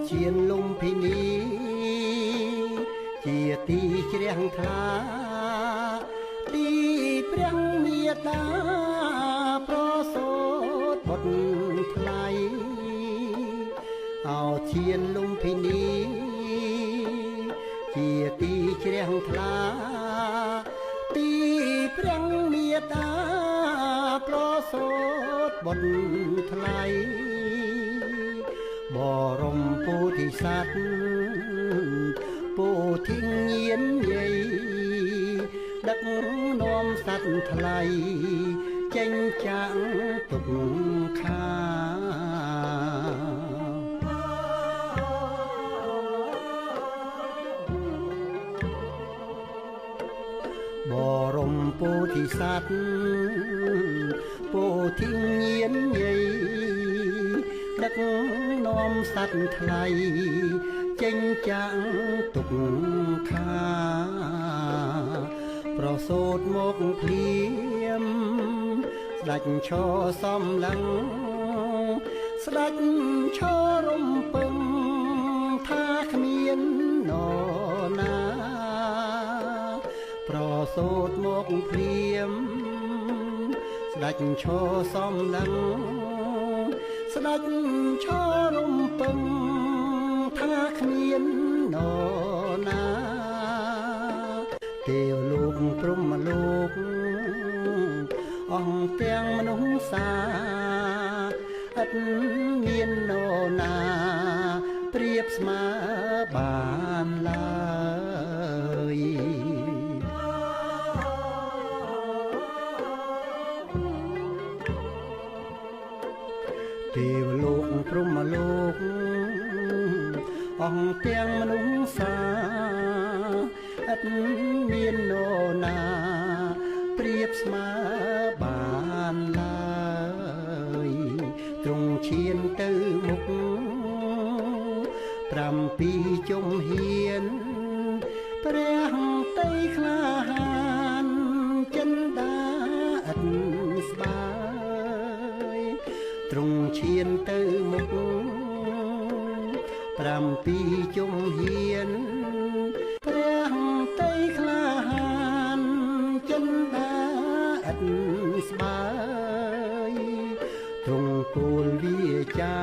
ជាលំភិនីជាទីជ្រះថ្លាទីព្រះមេត្តាប្រសូតបុត្រថ្លៃអោជាលំភិនីជាទីជ្រះថ្លាទីព្រះមេត្តាប្រសូតបុត្រថ្លៃបរមពុទ្ធិសត្វពុទ្ធិញាណយាយដឹកនាំសត្វថ្លៃចេញចាក់ទុកខាបរមពុទ្ធិសត្វពុទ្ធិញាណយាយដឹកនាំសត្វថ្លៃចេញចាក់ទុកខាប្រសូតមកភ្លាមស្ដេចឈរសំឡឹងស្ដេចឈររំពឹងថាគ្មាននរណាប្រសូតមកភ្លាមស្ដេចឈរសំឡឹងស្ដេចឈររំពឹងថាគ្មាននរណាទេវលោកព្រហ្មលោកអង្គទាំងមនុស្សសាឥតមាននរណាប្រៀបស្មើបានឡើយទេវលោកព្រហ្មលោកអង្គទាំងមនុស្សសាឥតមាននរណាប្រៀបស្មើបានឡើយទ្រង់ឈានទៅមុខ7ជុំហ៊ានព្រះតីក្លាហានចិន្តាឥតស្បើយទ្រង់ឈានទៅមុខ7ជុំហ៊ានព្រះតីក្លាហានចិន្តាឥតស្បើយទ្រង់ពោលវាចា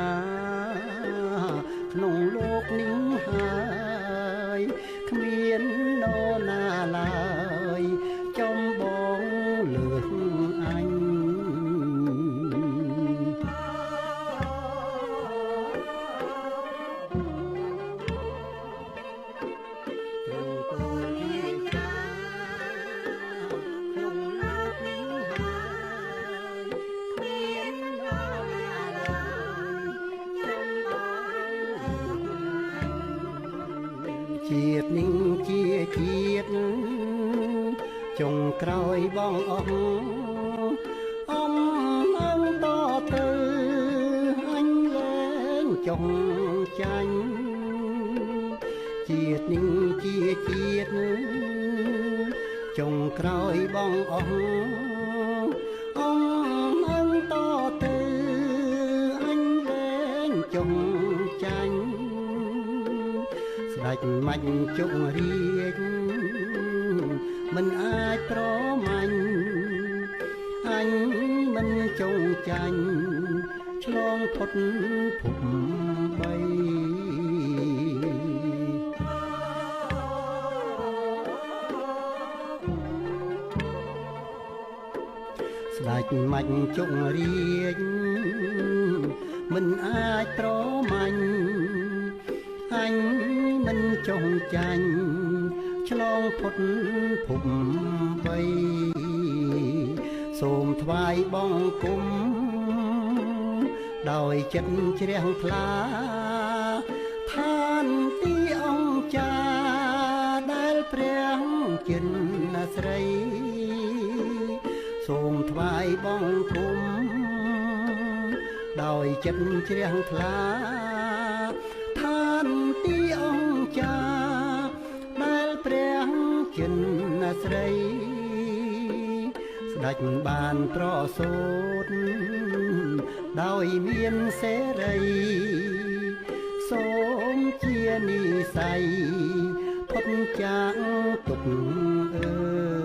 ក្នុងលោកនេះហើយគ្មាននរណាឡើយចំបងលើកអញជាតិនេះជាជាតិចុងក្រោយបងអស់អំនឹងតទៅអញលែងចុងចាញ់ជាតិនេះជាជាតិចុងក្រោយបងអស់អំនឹងតទៅអញលែងចុងចាញ់ស្ដេចមាច់ជុករាជមិនអាចប្រមាញ់អញមិនចងចាញ់ឆ្លងផុតភព3ស្ដេចមាច់ជុករាជមិនអាចប្រមាញ់អញមិនចងចាញ់ឆ្លងផុតភព3សូមថ្វាយបង្គំដោយចិត្តជ្រះថ្លាឋានទីអង្គចាដែលព្រះចិនស្រី សូមថ្វាយបង្គំដោយចិត្តជ្រះថ្លាឋានទីអង្គចាដែលព្រះចិនស្រីស្ដេចបានប្រសូតដោយមានសេរីសូមជានិស័យផុតចាកទុក្ខអើ